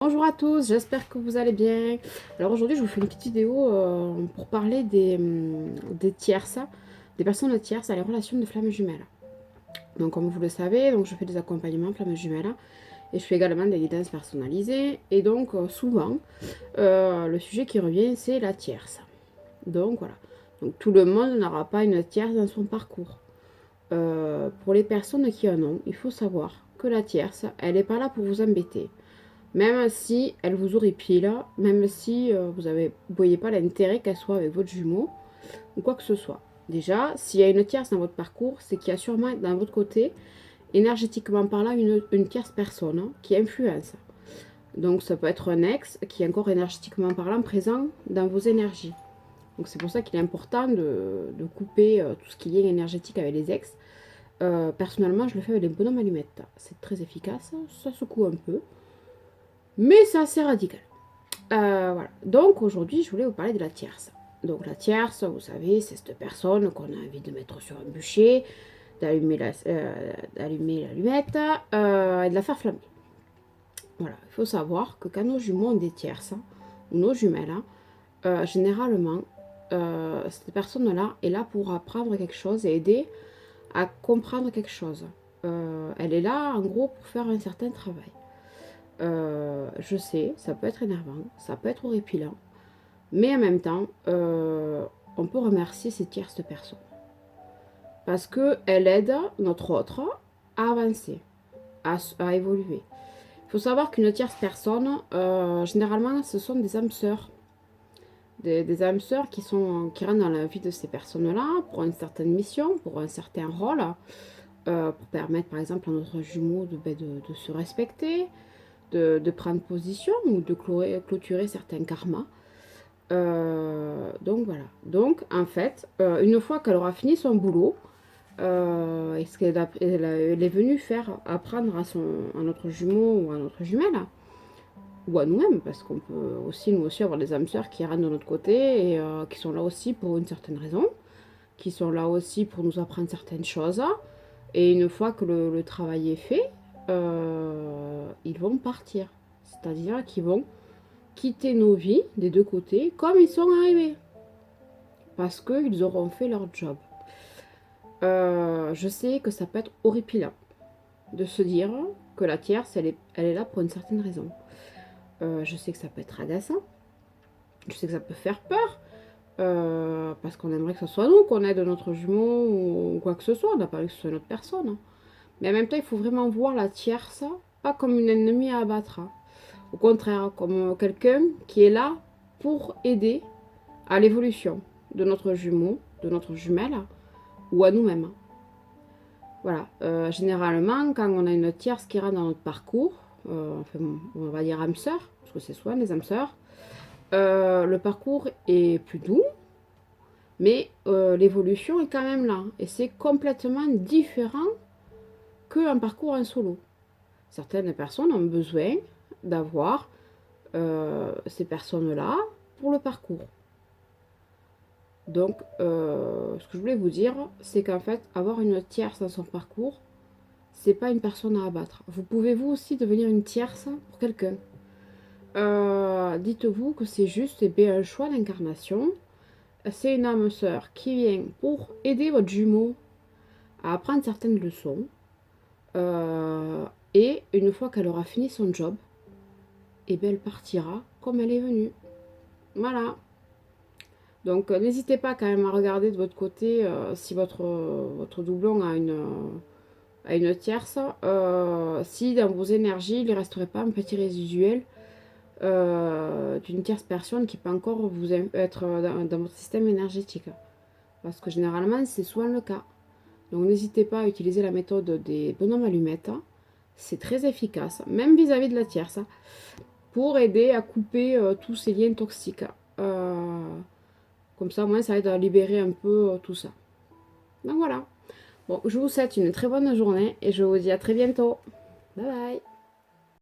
Bonjour à tous, j'espère que vous allez bien. Alors aujourd'hui je vous fais une petite vidéo pour parler des tierces, des personnes tierces à les relations de flammes jumelles. Donc comme vous le savez, donc je fais des accompagnements flammes jumelles et je fais également des guidances personnalisées. Et donc souvent le sujet qui revient c'est la tierce. Donc voilà, donc tout le monde n'aura pas une tierce dans son parcours. Pour les personnes qui en ont, il faut savoir que la tierce, elle n'est pas là pour vous embêter. Même si elle vous horripile, même si vous ne voyez pas l'intérêt qu'elle soit avec votre jumeau, ou quoi que ce soit. Déjà, s'il y a une tierce dans votre parcours, c'est qu'il y a sûrement dans votre côté, énergétiquement parlant, une tierce personne qui influence. Donc ça peut être un ex qui est encore énergétiquement parlant présent dans vos énergies. Donc c'est pour ça qu'il est important de couper tout ce qui est énergétique avec les ex. Personnellement, je le fais avec les bonhommes allumettes. C'est très efficace, ça secoue un peu. Mais c'est assez radical. Voilà. Donc aujourd'hui, je voulais vous parler de la tierce. Donc la tierce, vous savez, c'est cette personne qu'on a envie de mettre sur un bûcher, d'allumer l'allumette et de la faire flammer. Voilà. Il faut savoir que quand nos jumeaux ont des tierces, ou nos jumelles, généralement, cette personne-là est là pour apprendre quelque chose et aider à comprendre quelque chose. Elle est là, en gros, pour faire un certain travail. Je sais, ça peut être énervant, ça peut être horripilant, mais en même temps, on peut remercier ces tierces personnes. Parce qu'elles aident notre autre à avancer, à évoluer. Il faut savoir qu'une tierce personne, généralement, ce sont des âmes sœurs. Des âmes sœurs qui rentrent dans la vie de ces personnes-là pour une certaine mission, pour un certain rôle, pour permettre par exemple à notre jumeau de se respecter, de prendre position ou de clôturer certains karmas. Donc voilà. Donc en fait, une fois qu'elle aura fini son boulot, et ce elle est venue faire apprendre à notre jumeau ou à notre jumelle, ou à nous-mêmes, parce qu'on peut aussi nous aussi avoir des âmes sœurs qui rentrent de notre côté et qui sont là aussi pour une certaine raison, qui sont là aussi pour nous apprendre certaines choses. Et une fois que le travail est fait, ils vont partir. C'est-à-dire qu'ils vont quitter nos vies des deux côtés comme ils sont arrivés. Parce qu'ils auront fait leur job. Je sais que ça peut être horripilant de se dire que la tierce, elle est là pour une certaine raison. Je sais que ça peut être agaçant. Je sais que ça peut faire peur. Parce qu'on aimerait que ce soit nous qu'on aide notre jumeau ou quoi que ce soit. On n'a pas envie que ce soit notre personne. Mais en même temps, il faut vraiment voir la tierce pas comme une ennemie à abattre. Au contraire, comme quelqu'un qui est là pour aider à l'évolution de notre jumeau, de notre jumelle ou à nous-mêmes. Voilà. Généralement, quand on a une tierce qui rentre dans notre parcours, enfin, on va dire âme sœur, parce que c'est souvent les âmes sœurs, le parcours est plus doux, mais l'évolution est quand même là. Et c'est complètement différent qu'un parcours en solo. Certaines personnes ont besoin d'avoir ces personnes-là pour le parcours. Donc, ce que je voulais vous dire, c'est qu'en fait, avoir une tierce dans son parcours, c'est pas une personne à abattre. Vous pouvez vous aussi devenir une tierce pour quelqu'un. Dites-vous que c'est juste un choix d'incarnation. C'est une âme sœur qui vient pour aider votre jumeau à apprendre certaines leçons. Et une fois qu'elle aura fini son job, et bien elle partira comme elle est venue. Voilà. Donc n'hésitez pas quand même à regarder de votre côté si votre doublon a une tierce. Si dans vos énergies, il ne resterait pas un petit résiduel d'une tierce personne qui peut encore vous être dans votre système énergétique. Parce que généralement, c'est souvent le cas. Donc n'hésitez pas à utiliser la méthode des bonhommes allumettes. C'est très efficace, même vis-à-vis de la tierce, pour aider à couper tous ces liens toxiques. Comme ça, au moins, ça aide à libérer un peu tout ça. Donc voilà. Bon, je vous souhaite une très bonne journée et je vous dis à très bientôt. Bye bye.